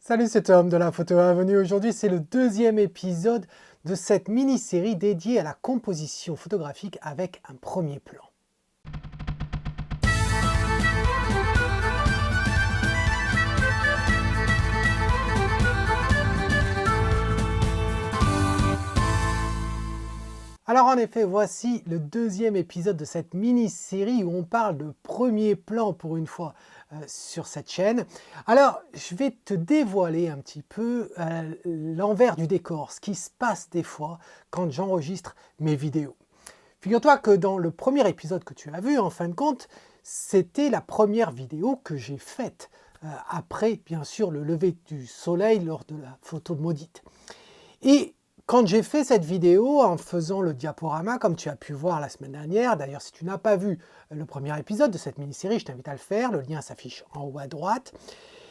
Salut, c'est Tom de la photo Avenue. Aujourd'hui, c'est le deuxième épisode de cette mini-série dédiée à la composition photographique avec un premier plan. Alors en effet, voici le deuxième épisode de cette mini-série où on parle de premier plan pour une fois sur cette chaîne. Alors, je vais te dévoiler un petit peu l'envers du décor, ce qui se passe des fois quand j'enregistre mes vidéos. Figure-toi que dans le premier épisode que tu as vu, en fin de compte, c'était la première vidéo que j'ai faite après, bien sûr, le lever du soleil lors de la photo de Maudite. Et quand j'ai fait cette vidéo en faisant le diaporama, comme tu as pu voir la semaine dernière, d'ailleurs si tu n'as pas vu le premier épisode de cette mini-série, je t'invite à le faire, le lien s'affiche en haut à droite.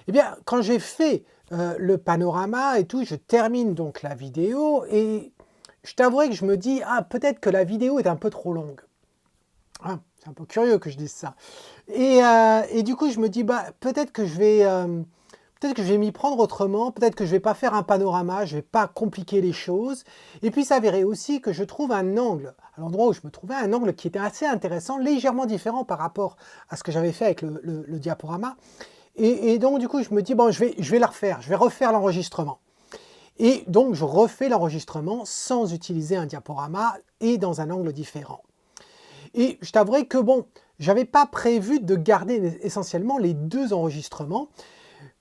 Eh bien, quand j'ai fait le panorama et tout, je termine donc la vidéo et je t'avouerai que je me dis, ah, peut-être que la vidéo est un peu trop longue. Hein, c'est un peu curieux que je dise ça. Et du coup, je me dis, bah, peut-être que je vais m'y prendre autrement, peut-être que je ne vais pas faire un panorama, je ne vais pas compliquer les choses. Et puis, ça s'avérait aussi que je trouve un angle, à l'endroit où je me trouvais, un angle qui était assez intéressant, légèrement différent par rapport à ce que j'avais fait avec le diaporama. Et donc, du coup, je me dis, bon, je vais la refaire, je vais refaire l'enregistrement. Et donc, je refais l'enregistrement sans utiliser un diaporama et dans un angle différent. Et je t'avouerai que, bon, je n'avais pas prévu de garder essentiellement les deux enregistrements.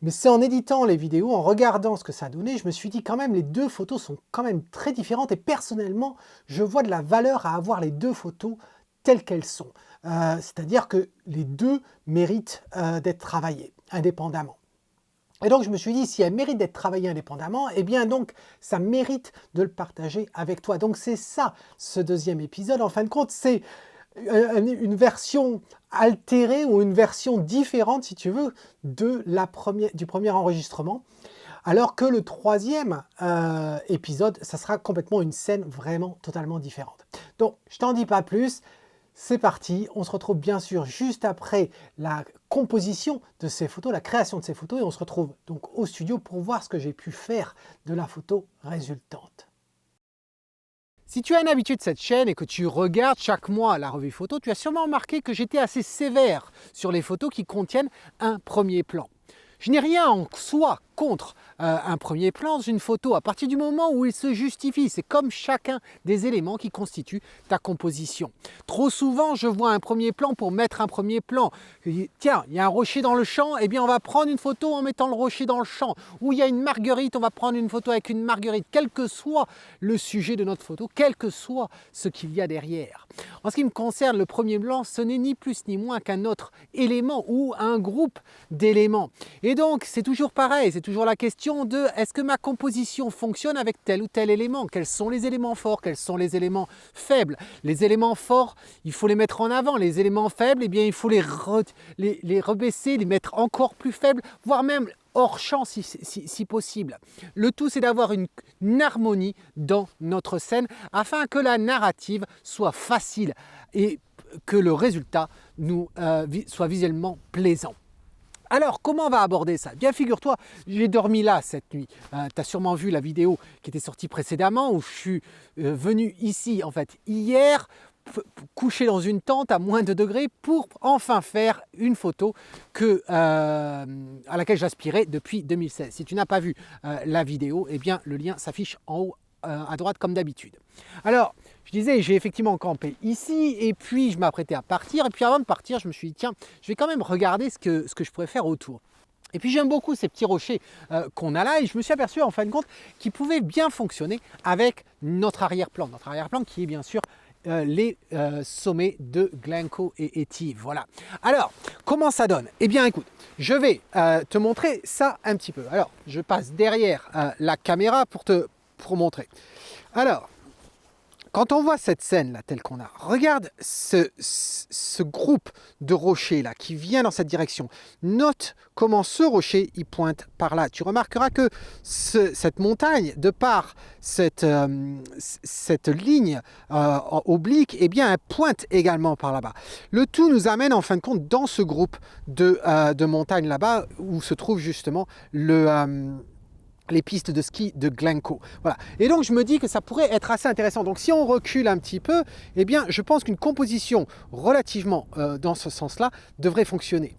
Mais c'est en éditant les vidéos, en regardant ce que ça donnait, je me suis dit quand même les deux photos sont quand même très différentes et personnellement, je vois de la valeur à avoir les deux photos telles qu'elles sont. C'est-à-dire que les deux méritent d'être travaillées indépendamment. Et donc je me suis dit, si elles méritent d'être travaillées indépendamment, eh bien donc ça mérite de le partager avec toi. Donc c'est ça, ce deuxième épisode. En fin de compte, c'est une version altérée ou une version différente, si tu veux, du premier enregistrement. Alors que le troisième épisode, ça sera complètement une scène vraiment totalement différente. Donc, je t'en dis pas plus. C'est parti, on se retrouve bien sûr juste après la composition de ces photos, la création de ces photos, et on se retrouve donc au studio pour voir ce que j'ai pu faire de la photo résultante. Si tu as une habitude de cette chaîne et que tu regardes chaque mois la revue photo, tu as sûrement remarqué que j'étais assez sévère sur les photos qui contiennent un premier plan. Je n'ai rien en soi contre un premier plan dans une photo à partir du moment où il se justifie. C'est comme chacun des éléments qui constituent ta composition. Trop souvent, je vois un premier plan pour mettre un premier plan. Tiens, il y a un rocher dans le champ, eh bien on va prendre une photo en mettant le rocher dans le champ. Ou il y a une marguerite, on va prendre une photo avec une marguerite. Quel que soit le sujet de notre photo, quel que soit ce qu'il y a derrière. En ce qui me concerne, le premier plan, ce n'est ni plus ni moins qu'un autre élément ou un groupe d'éléments. Et donc, c'est toujours pareil, c'est toujours la question de est-ce que ma composition fonctionne avec tel ou tel élément? Quels sont les éléments forts? Quels sont les éléments faibles? Les éléments forts, il faut les mettre en avant. Les éléments faibles, eh bien, il faut les rebaisser, les mettre encore plus faibles, voire même hors champ si possible. Le tout, c'est d'avoir une harmonie dans notre scène afin que la narrative soit facile et que le résultat soit visuellement plaisant. Alors, comment on va aborder ça? Bien, figure-toi, j'ai dormi là cette nuit. Tu as sûrement vu la vidéo qui était sortie précédemment où je suis venu ici, en fait, hier, couché dans une tente à moins de degrés pour enfin faire une photo à laquelle j'aspirais depuis 2016. Si tu n'as pas vu la vidéo, eh bien, le lien s'affiche en haut à droite comme d'habitude. Alors, je disais, j'ai effectivement campé ici et puis je m'apprêtais à partir. Et puis avant de partir, je me suis dit, tiens, je vais quand même regarder ce que je pourrais faire autour. Et puis j'aime beaucoup ces petits rochers qu'on a là et je me suis aperçu en fin de compte qu'ils pouvaient bien fonctionner avec notre arrière-plan. Notre arrière-plan qui est bien sûr les sommets de Glencoe et Étive. Voilà. Alors, comment ça donne? Eh bien, écoute, je vais te montrer ça un petit peu. Alors, je passe derrière la caméra pour montrer. Alors, quand on voit cette scène là telle qu'on a, regarde ce groupe de rochers là qui vient dans cette direction. Note comment ce rocher il pointe par là. Tu remarqueras que cette montagne, de par cette ligne oblique, eh bien elle pointe également par là-bas. Le tout nous amène en fin de compte dans ce groupe de montagnes là-bas où se trouve justement les pistes de ski de Glencoe. Voilà. Et donc je me dis que ça pourrait être assez intéressant. Donc si on recule un petit peu, eh bien je pense qu'une composition relativement dans ce sens-là devrait fonctionner.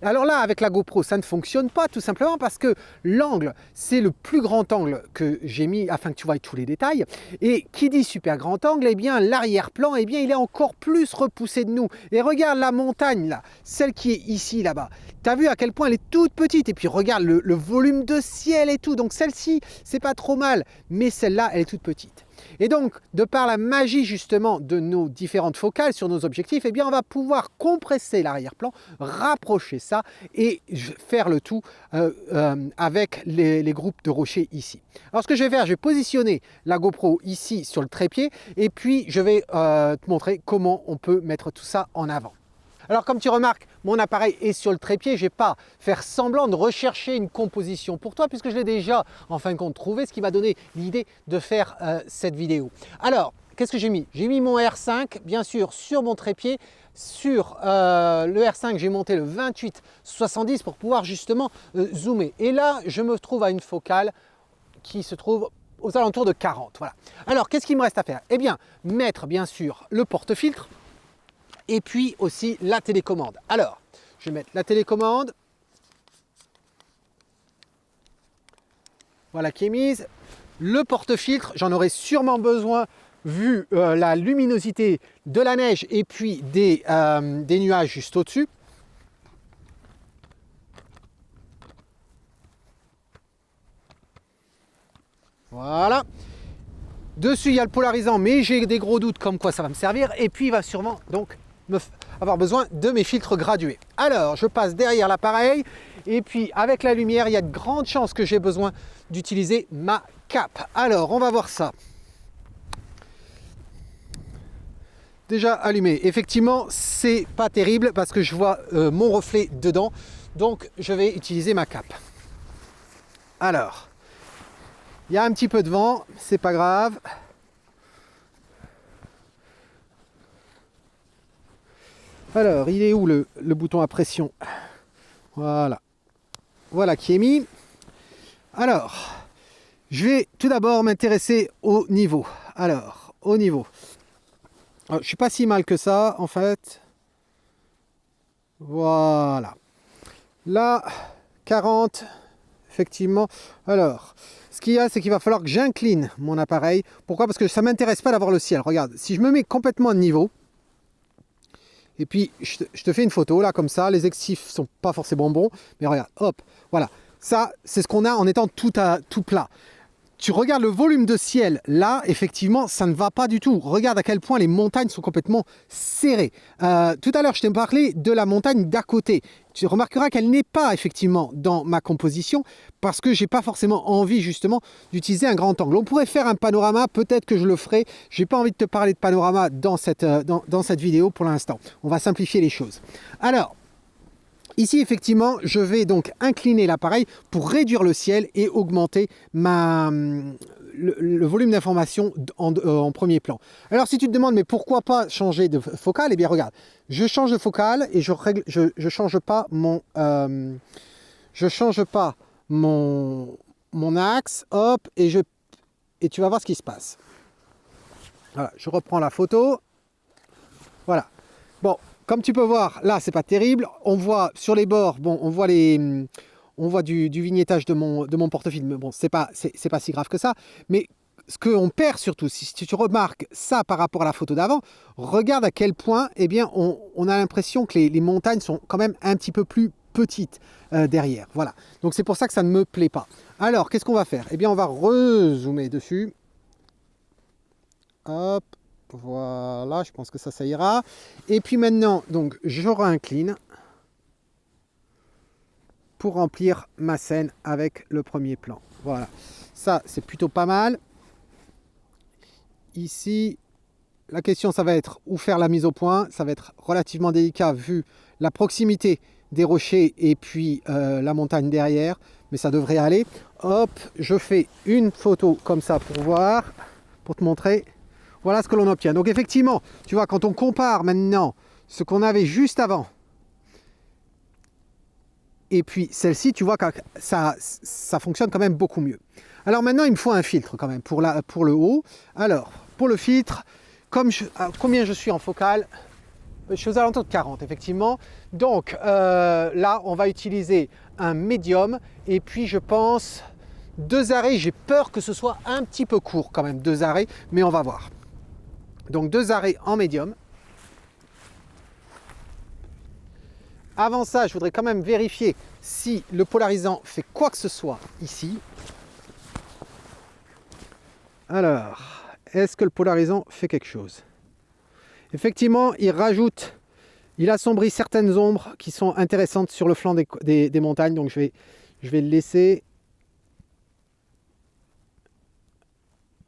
Alors là, avec la GoPro, ça ne fonctionne pas, tout simplement parce que l'angle, c'est le plus grand angle que j'ai mis afin que tu vois tous les détails. Et qui dit super grand angle, eh bien l'arrière-plan, eh bien il est encore plus repoussé de nous. Et regarde la montagne là, celle qui est ici, là-bas. Tu as vu à quel point elle est toute petite. Et puis regarde le volume de ciel et tout. Donc celle-ci, c'est pas trop mal, mais celle-là, elle est toute petite. Et donc, de par la magie justement de nos différentes focales sur nos objectifs, eh bien, on va pouvoir compresser l'arrière-plan, rapprocher ça et faire le tout avec les groupes de rochers ici. Alors, ce que je vais faire, je vais positionner la GoPro ici sur le trépied et puis je vais te montrer comment on peut mettre tout ça en avant. Alors comme tu remarques, mon appareil est sur le trépied, je ne vais pas faire semblant de rechercher une composition pour toi puisque je l'ai déjà en fin de compte trouvé, ce qui m'a donné l'idée de faire cette vidéo. Alors, qu'est-ce que j'ai mis? J'ai mis mon R5 bien sûr sur mon trépied. Sur le R5, j'ai monté le 28-70 pour pouvoir justement zoomer. Et là, je me trouve à une focale qui se trouve aux alentours de 40. Voilà. Alors, qu'est-ce qu'il me reste à faire? Eh bien, mettre bien sûr le porte-filtre et puis aussi la télécommande. Alors, je vais mettre la télécommande. Voilà qui est mise. Le porte-filtre, j'en aurai sûrement besoin vu la luminosité de la neige et puis des nuages juste au-dessus. Voilà. Dessus, il y a le polarisant, mais j'ai des gros doutes comme quoi ça va me servir. Et puis, il va sûrement donc avoir besoin de mes filtres gradués. Alors, je passe derrière l'appareil. Et puis, avec la lumière, il y a de grandes chances que j'ai besoin d'utiliser ma cape. Alors, on va voir ça. Déjà allumé. Effectivement, c'est pas terrible parce que je vois mon reflet dedans. Donc, je vais utiliser ma cape. Alors, il y a un petit peu de vent, c'est pas grave. Alors, il est où le bouton à pression? Voilà. Voilà qui est mis. Alors, je vais tout d'abord m'intéresser au niveau. Alors, au niveau. Alors, je suis pas si mal que ça, en fait. Voilà. Là, 40, effectivement. Alors, ce qu'il y a, c'est qu'il va falloir que j'incline mon appareil. Pourquoi? Parce que ça ne m'intéresse pas d'avoir le ciel. Regarde, si je me mets complètement de niveau, et puis je te fais une photo, là, comme ça, les excifs sont pas forcément bons, mais regarde, hop, voilà. Ça, c'est ce qu'on a en étant tout plat. Tu regardes le volume de ciel, là, effectivement, ça ne va pas du tout. Regarde à quel point les montagnes sont complètement serrées. Tout à l'heure, je t'ai parlé de la montagne d'à côté. Tu remarqueras qu'elle n'est pas, effectivement, dans ma composition, parce que je n'ai pas forcément envie, justement, d'utiliser un grand angle. On pourrait faire un panorama, peut-être que je le ferai. Je n'ai pas envie de te parler de panorama dans cette vidéo pour l'instant. On va simplifier les choses. Alors, ici, effectivement, je vais donc incliner l'appareil pour réduire le ciel et augmenter le volume d'information en premier plan. Alors, si tu te demandes, mais pourquoi pas changer de focale? Eh bien, regarde, je change de focale et je change pas mon axe, hop, et tu vas voir ce qui se passe. Voilà, je reprends la photo. Voilà. Bon, comme tu peux voir, là, c'est pas terrible. On voit sur les bords, bon, on voit du vignettage de mon porte-filtre, mais bon, c'est pas si grave que ça. Mais ce qu'on perd surtout, si tu remarques ça par rapport à la photo d'avant, regarde à quel point, eh bien, on a l'impression que les montagnes sont quand même un petit peu plus petites derrière. Voilà. Donc c'est pour ça que ça ne me plaît pas. Alors, qu'est-ce qu'on va faire? Eh bien, on va rezoomer dessus. Hop. Voilà, je pense que ça ira. Et puis maintenant, donc, je réincline pour remplir ma scène avec le premier plan. Voilà, ça c'est plutôt pas mal. Ici, la question, ça va être où faire la mise au point. Ça va être relativement délicat vu la proximité des rochers et puis la montagne derrière. Mais ça devrait aller. Hop, je fais une photo comme ça pour voir, pour te montrer. Voilà ce que l'on obtient. Donc effectivement, tu vois, quand on compare maintenant ce qu'on avait juste avant et puis celle-ci, tu vois que ça fonctionne quand même beaucoup mieux. Alors maintenant, il me faut un filtre quand même pour le haut. Alors, pour le filtre, combien je suis en focale? Je suis aux alentours de 40, effectivement. Donc là, on va utiliser un médium. Et puis, je pense, 2 arrêts. J'ai peur que ce soit un petit peu court quand même, 2 arrêts. Mais on va voir. Donc, 2 arrêts en médium. Avant ça, je voudrais quand même vérifier si le polarisant fait quoi que ce soit ici. Alors, est-ce que le polarisant fait quelque chose? Effectivement, il assombrit certaines ombres qui sont intéressantes sur le flanc des montagnes. Donc, je vais le laisser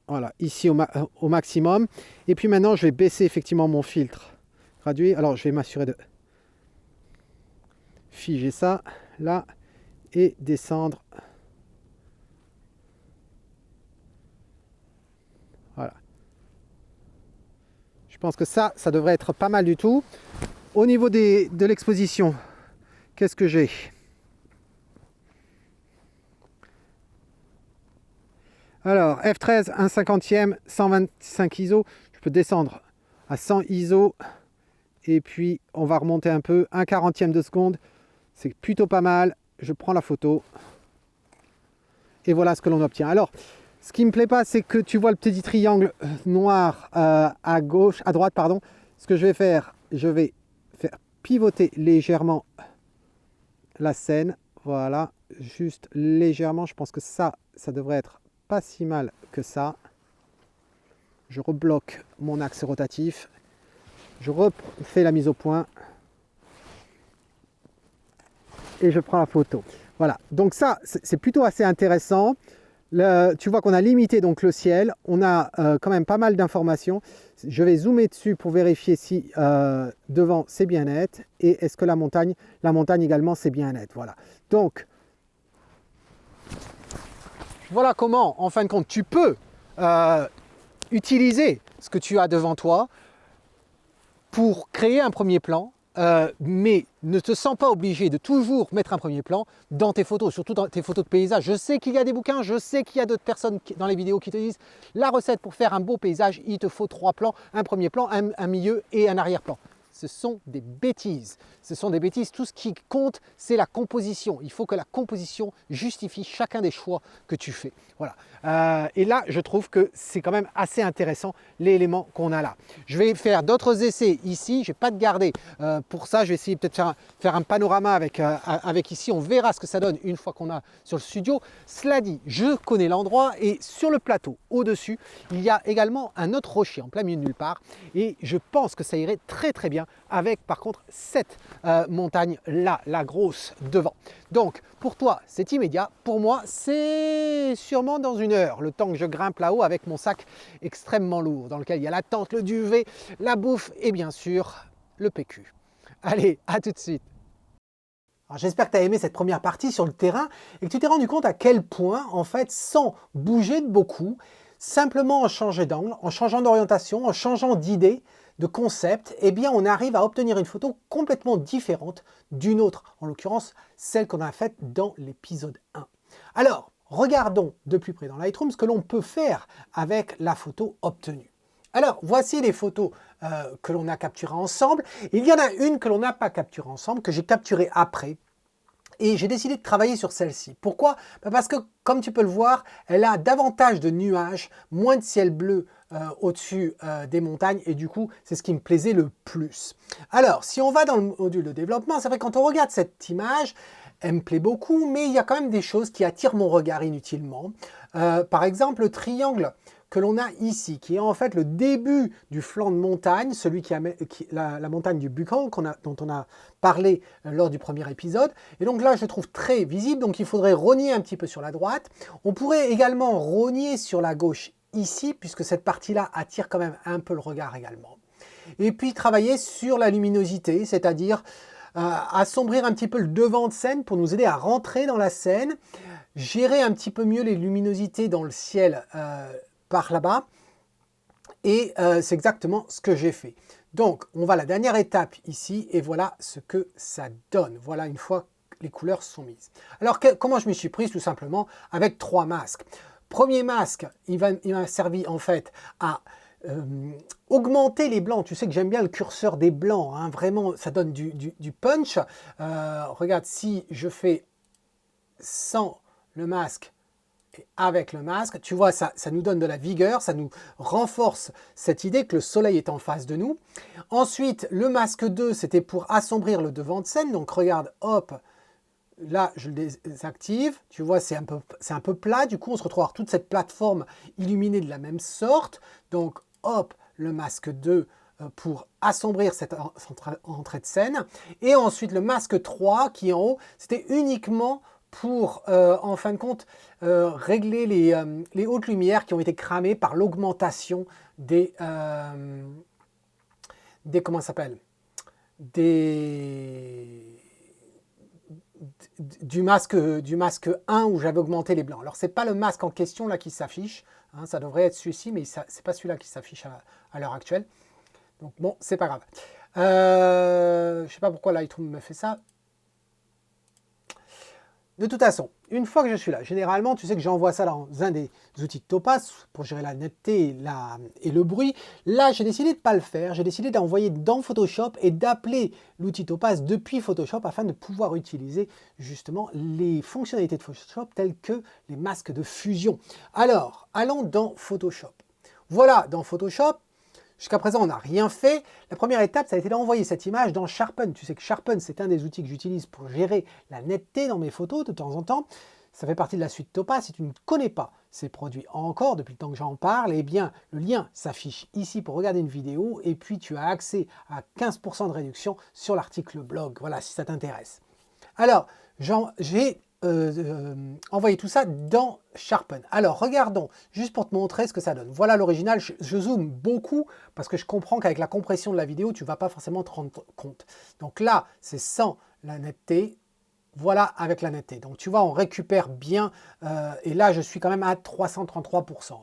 voilà, ici au maximum. Et puis maintenant, je vais baisser effectivement mon filtre gradué. Alors, je vais m'assurer de figer ça là et descendre. Voilà. Je pense que ça devrait être pas mal du tout. Au niveau de l'exposition, qu'est-ce que j'ai? Alors, F13, 1/50e, 125 ISO. Je peux descendre à 100 ISO. Et puis, on va remonter un peu. 1/40e de seconde. C'est plutôt pas mal. Je prends la photo. Et voilà ce que l'on obtient. Alors, ce qui ne me plaît pas, c'est que tu vois le petit triangle noir à droite, pardon. Ce que je vais faire pivoter légèrement la scène. Voilà, juste légèrement. Je pense que ça devrait être pas si mal que ça. Je rebloque mon axe rotatif. Je refais la mise au point. Et je prends la photo. Voilà, donc ça, c'est plutôt assez intéressant. Tu vois qu'on a limité donc le ciel. On a quand même pas mal d'informations. Je vais zoomer dessus pour vérifier si devant c'est bien net. Et est-ce que la montagne également c'est bien net. Voilà. Donc, voilà comment, en fin de compte, tu peux utiliser ce que tu as devant toi pour créer un premier plan. Mais ne te sens pas obligé de toujours mettre un premier plan dans tes photos, surtout dans tes photos de paysage. Je sais qu'il y a des bouquins, je sais qu'il y a d'autres personnes dans les vidéos qui te disent la recette pour faire un beau paysage, il te faut 3 plans, un premier plan, un milieu et un arrière-plan. Ce sont des bêtises. Ce sont des bêtises. Tout ce qui compte, c'est la composition. Il faut que la composition justifie chacun des choix que tu fais. Voilà. Et là, je trouve que c'est quand même assez intéressant l'élément qu'on a là. Je vais faire d'autres essais ici. Je ne vais pas te garder. Pour ça, je vais essayer peut-être faire un panorama avec ici. On verra ce que ça donne une fois qu'on a sur le studio. Cela dit, je connais l'endroit et sur le plateau au-dessus, il y a également un autre rocher en plein milieu de nulle part. Et je pense que ça irait très très bien avec par contre cette montagne là, la grosse devant. Donc pour toi c'est immédiat, pour moi c'est sûrement dans 1 heure, le temps que je grimpe là-haut avec mon sac extrêmement lourd dans lequel il y a la tente, le duvet, la bouffe et bien sûr le PQ. Allez, à tout de suite. J'espère que tu as aimé cette première partie sur le terrain et que tu t'es rendu compte à quel point en fait sans bouger de beaucoup, simplement en changeant d'angle, en changeant d'orientation, en changeant d'idée, de concept, eh bien on arrive à obtenir une photo complètement différente d'une autre, en l'occurrence celle qu'on a faite dans l'épisode 1. Alors, regardons de plus près dans Lightroom ce que l'on peut faire avec la photo obtenue. Alors, voici les photos que l'on a capturées ensemble. Il y en a une que l'on n'a pas capturée ensemble, que j'ai capturée après. Et j'ai décidé de travailler sur celle-ci. Pourquoi? Parce que, comme tu peux le voir, elle a davantage de nuages, moins de ciel bleu au-dessus des montagnes. Et du coup, c'est ce qui me plaisait le plus. Alors, si on va dans le module de développement, c'est vrai que quand on regarde cette image, elle me plaît beaucoup, mais il y a quand même des choses qui attirent mon regard inutilement. Par exemple, le triangle que l'on a ici, qui est en fait le début du flanc de montagne, celui la montagne du Buchan, dont on a parlé lors du premier épisode. Et donc là, je le trouve très visible, donc il faudrait rogner un petit peu sur la droite. On pourrait également rogner sur la gauche ici, puisque cette partie-là attire quand même un peu le regard également. Et puis travailler sur la luminosité, c'est-à-dire assombrir un petit peu le devant de scène pour nous aider à rentrer dans la scène, gérer un petit peu mieux les luminosités dans le ciel par là-bas. Et c'est exactement ce que j'ai fait. Donc, on va à la dernière étape ici, et voilà ce que ça donne. Voilà une fois que les couleurs sont mises. Alors, comment je m'y suis prise? Tout simplement avec 3 masques. Premier masque, il m'a servi en fait à augmenter les blancs. Tu sais que j'aime bien le curseur des blancs, hein. Vraiment, ça donne du punch. Regarde, si je fais sans le masque, et avec le masque, tu vois, ça nous donne de la vigueur, ça nous renforce cette idée que le soleil est en face de nous. Ensuite, le masque 2, c'était pour assombrir le devant de scène. Donc regarde, hop, là je le désactive. Tu vois, c'est un peu plat. Du coup, on se retrouve avec toute cette plateforme illuminée de la même sorte. Donc hop, le masque 2 pour assombrir cette entrée de scène. Et ensuite, le masque 3 qui est en haut, c'était uniquement pour, en fin de compte, régler les hautes lumières qui ont été cramées par l'augmentation comment ça s'appelle, du masque 1 où j'avais augmenté les blancs. Alors, ce n'est pas le masque en question là qui s'affiche, hein, ça devrait être celui-ci, mais ce n'est pas celui-là qui s'affiche à l'heure actuelle. Donc, bon, c'est pas grave. Je ne sais pas pourquoi Lightroom me fait ça. De toute façon, une fois que je suis là, généralement, tu sais que j'envoie ça dans un des outils de Topaz pour gérer la netteté et le bruit. Là, j'ai décidé de ne pas le faire. J'ai décidé d'envoyer dans Photoshop et d'appeler l'outil Topaz depuis Photoshop afin de pouvoir utiliser justement les fonctionnalités de Photoshop telles que les masques de fusion. Alors, allons dans Photoshop. Voilà, dans Photoshop, jusqu'à présent, on n'a rien fait. La première étape, ça a été d'envoyer cette image dans Sharpen. Tu sais que Sharpen, c'est un des outils que j'utilise pour gérer la netteté dans mes photos de temps en temps. Ça fait partie de la suite Topaz. Si tu ne connais pas ces produits encore, depuis le temps que j'en parle, eh bien, le lien s'affiche ici pour regarder une vidéo. Et puis, tu as accès à 15% de réduction sur l'article blog. Voilà, si ça t'intéresse. Alors, j'ai envoyer tout ça dans Sharpen. Alors regardons, juste pour te montrer ce que ça donne. Voilà l'original, je zoome beaucoup parce que je comprends qu'avec la compression de la vidéo, tu ne vas pas forcément te rendre compte. Donc là, c'est sans la netteté, voilà avec la netteté. Donc tu vois, on récupère bien, et là je suis quand même à 333%.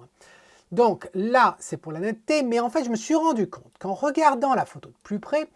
Donc là, c'est pour la netteté, mais en fait, je me suis rendu compte qu'en regardant la photo de plus près,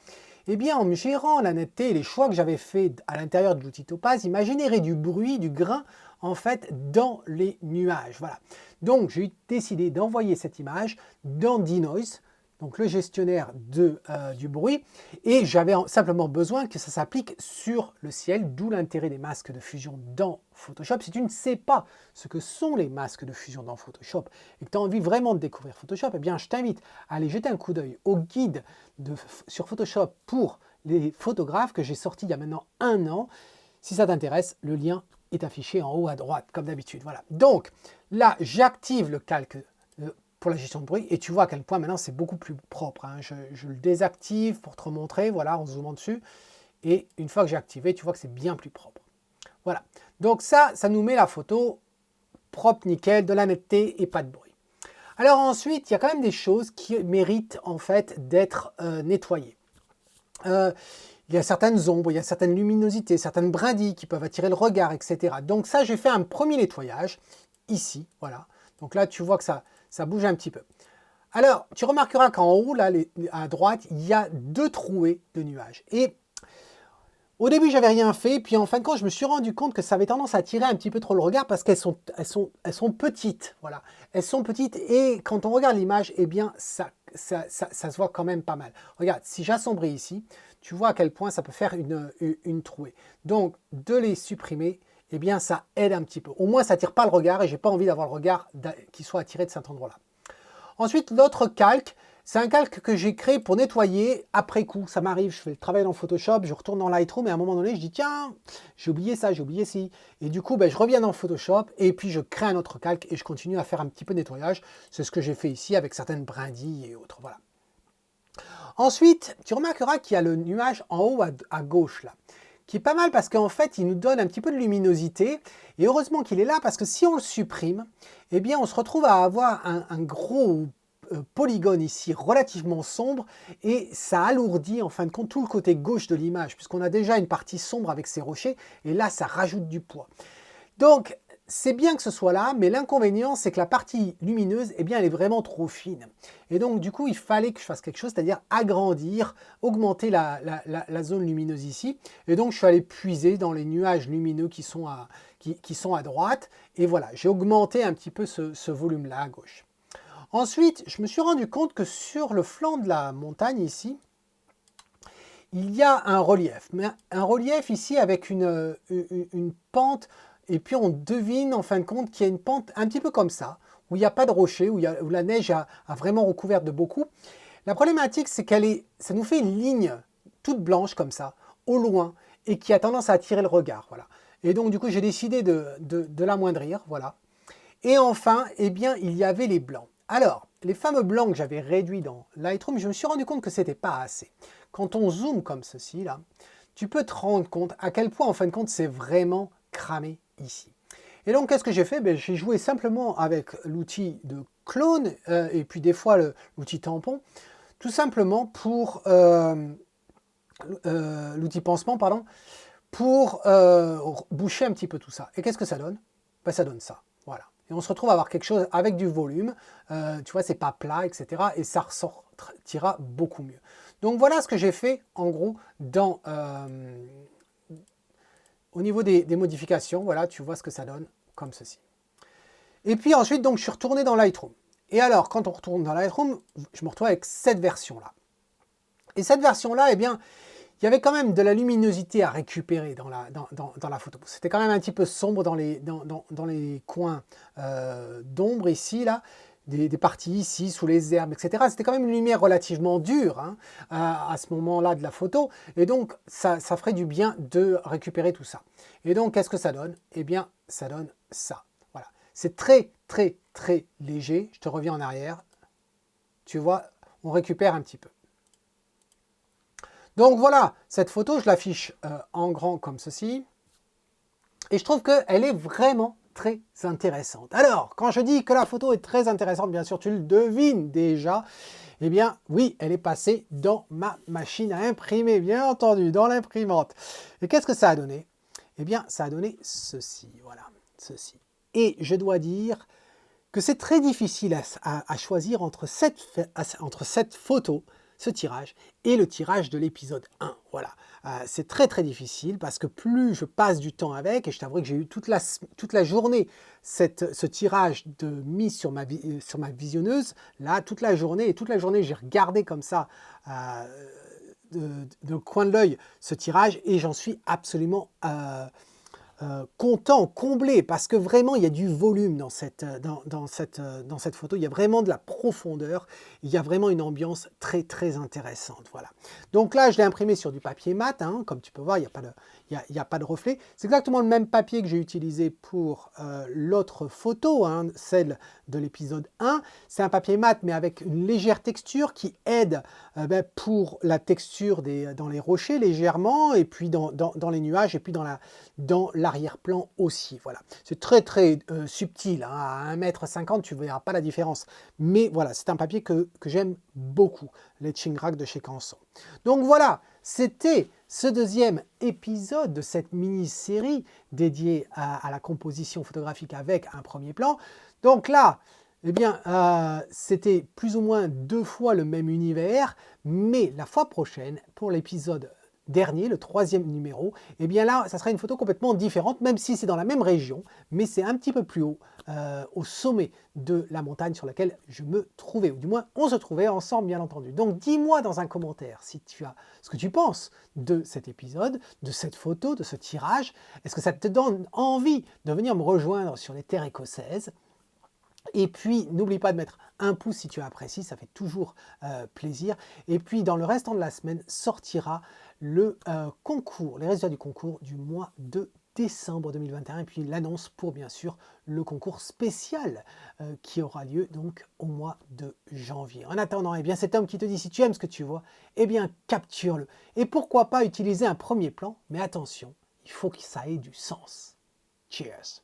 eh bien, en gérant la netteté et les choix que j'avais faits à l'intérieur de l'outil Topaz, il m'a généré du bruit, du grain, en fait, dans les nuages. Voilà. Donc, j'ai décidé d'envoyer cette image dans Denoise, donc le gestionnaire du bruit, et j'avais simplement besoin que ça s'applique sur le ciel, d'où l'intérêt des masques de fusion dans Photoshop. Si tu ne sais pas ce que sont les masques de fusion dans Photoshop et que tu as envie vraiment de découvrir Photoshop, eh bien, je t'invite à aller jeter un coup d'œil au guide sur Photoshop pour les photographes que j'ai sorti il y a maintenant 1 an. Si ça t'intéresse, le lien est affiché en haut à droite, comme d'habitude. Voilà. Donc là, j'active le calque pour la gestion de bruit, et tu vois à quel point maintenant c'est beaucoup plus propre, hein. Je le désactive pour te remontrer, voilà, en zoomant dessus, et une fois que j'ai activé, tu vois que c'est bien plus propre. Voilà, donc ça nous met la photo propre, nickel, de la netteté et pas de bruit. Alors ensuite, il y a quand même des choses qui méritent en fait d'être nettoyées. Il y a certaines ombres, il y a certaines luminosités, certaines brindilles qui peuvent attirer le regard, etc. Donc ça, j'ai fait un premier nettoyage, ici, voilà. Donc là, tu vois que ça bouge un petit peu. Alors, tu remarqueras qu'en haut, là, à droite, il y a 2 trouées de nuages. Et au début, j'avais rien fait, puis en fin de compte, je me suis rendu compte que ça avait tendance à attirer un petit peu trop le regard parce qu'elles sont petites, voilà. Elles sont petites et quand on regarde l'image, eh bien, ça se voit quand même pas mal. Regarde, si j'assombris ici, tu vois à quel point ça peut faire une trouée. Donc, de les supprimer, eh bien, ça aide un petit peu. Au moins, ça n'attire pas le regard et j'ai pas envie d'avoir le regard qui soit attiré de cet endroit-là. Ensuite, l'autre calque, c'est un calque que j'ai créé pour nettoyer après coup. Ça m'arrive, je fais le travail dans Photoshop, je retourne dans Lightroom et à un moment donné, je dis tiens, j'ai oublié ça, j'ai oublié ci. Et du coup, je reviens dans Photoshop et puis je crée un autre calque et je continue à faire un petit peu de nettoyage. C'est ce que j'ai fait ici avec certaines brindilles et autres. Voilà. Ensuite, tu remarqueras qu'il y a le nuage en haut à gauche là, qui est pas mal parce qu'en fait, il nous donne un petit peu de luminosité. Et heureusement qu'il est là parce que si on le supprime, eh bien, on se retrouve à avoir un gros polygone ici relativement sombre et ça alourdit en fin de compte tout le côté gauche de l'image puisqu'on a déjà une partie sombre avec ces rochers et là, ça rajoute du poids. Donc, c'est bien que ce soit là, mais l'inconvénient, c'est que la partie lumineuse, eh bien, elle est vraiment trop fine. Et donc, du coup, il fallait que je fasse quelque chose, c'est-à-dire agrandir, augmenter la zone lumineuse ici. Et donc, je suis allé puiser dans les nuages lumineux qui sont à droite. Et voilà, j'ai augmenté un petit peu ce volume-là à gauche. Ensuite, je me suis rendu compte que sur le flanc de la montagne ici, il y a un relief. Mais un relief ici avec une pente. Et puis on devine en fin de compte qu'il y a une pente un petit peu comme ça, où il n'y a pas de rocher, où la neige a vraiment recouvert de beaucoup. La problématique, c'est ça nous fait une ligne toute blanche comme ça, au loin, et qui a tendance à attirer le regard. Voilà. Et donc du coup, j'ai décidé de l'amoindrir. Voilà. Et enfin, eh bien, il y avait les blancs. Alors, les fameux blancs que j'avais réduits dans Lightroom, je me suis rendu compte que ce n'était pas assez. Quand on zoome comme ceci, là, tu peux te rendre compte à quel point, en fin de compte, c'est vraiment cramé ici. Et donc, qu'est-ce que j'ai fait? J'ai joué simplement avec l'outil de clone et puis des fois l'outil tampon, tout simplement pour l'outil pansement, pardon, pour boucher un petit peu tout ça. Et qu'est-ce que ça donne? Ça donne ça. Voilà. Et on se retrouve à avoir quelque chose avec du volume. Tu vois, c'est pas plat, etc. Et ça ressortira beaucoup mieux. Donc voilà ce que j'ai fait en gros dans au niveau des modifications, voilà, tu vois ce que ça donne, comme ceci. Et puis ensuite, donc, je suis retourné dans Lightroom. Et alors, quand on retourne dans Lightroom, je me retrouve avec cette version-là. Et cette version-là, eh bien, il y avait quand même de la luminosité à récupérer dans la photo. C'était quand même un petit peu sombre dans les coins d'ombre ici, là. Des parties ici, sous les herbes, etc. C'était quand même une lumière relativement dure hein, à ce moment-là de la photo. Et donc, ça ferait du bien de récupérer tout ça. Et donc, qu'est-ce que ça donne? Eh bien, ça donne ça. Voilà. C'est très, très, très léger. Je te reviens en arrière. Tu vois, on récupère un petit peu. Donc voilà, cette photo, je l'affiche en grand comme ceci. Et je trouve qu'elle est vraiment très intéressante. Alors, quand je dis que la photo est très intéressante, bien sûr, tu le devines déjà. Eh bien, oui, elle est passée dans ma machine à imprimer, bien entendu, dans l'imprimante. Et qu'est-ce que ça a donné? Eh bien, ça a donné ceci, voilà, ceci. Et je dois dire que c'est très difficile à choisir entre cette photo, ce tirage, et le tirage de l'épisode 1. Voilà, c'est très très difficile parce que plus je passe du temps avec, et je t'avoue que j'ai eu toute la journée ce tirage de mise sur ma visionneuse, là, toute la journée, et toute la journée j'ai regardé comme ça de coin de l'œil ce tirage, et j'en suis absolument content, comblé, parce que vraiment il y a du volume dans cette photo, il y a vraiment de la profondeur, il y a vraiment une ambiance très très intéressante. Voilà. Donc là je l'ai imprimé sur du papier mat, hein, comme tu peux voir, il n'y a pas de reflet. C'est exactement le même papier que j'ai utilisé pour l'autre photo, hein, celle de l'épisode 1. C'est un papier mat mais avec une légère texture qui aide pour la texture dans les rochers légèrement, et puis dans les nuages, et puis dans l'arrière-plan aussi. Voilà. C'est très très subtil, hein. À 1,50 m, tu ne verras pas la différence. Mais voilà, c'est un papier que j'aime beaucoup, l'Etching Rack de chez Canson. Donc voilà, c'était ce deuxième épisode de cette mini-série dédiée à la composition photographique avec un premier plan. Donc là, eh bien, c'était plus ou moins 2 fois le même univers, mais la fois prochaine, pour l'épisode dernier, le 3e numéro, eh bien là, ça sera une photo complètement différente, même si c'est dans la même région, mais c'est un petit peu plus haut, au sommet de la montagne sur laquelle je me trouvais, ou du moins on se trouvait ensemble, bien entendu. Donc dis-moi dans un commentaire si tu as ce que tu penses de cet épisode, de cette photo, de ce tirage. Est-ce que ça te donne envie de venir me rejoindre sur les terres écossaises? Et puis, n'oublie pas de mettre un pouce si tu apprécies, ça fait toujours plaisir. Et puis, dans le restant de la semaine, sortira le concours, les résultats du concours du mois de décembre 2021 et puis l'annonce pour bien sûr le concours spécial qui aura lieu donc au mois de janvier. En attendant, eh bien cet homme qui te dit si tu aimes ce que tu vois, eh bien capture-le. Et pourquoi pas utiliser un premier plan, mais attention, il faut que ça ait du sens. Cheers!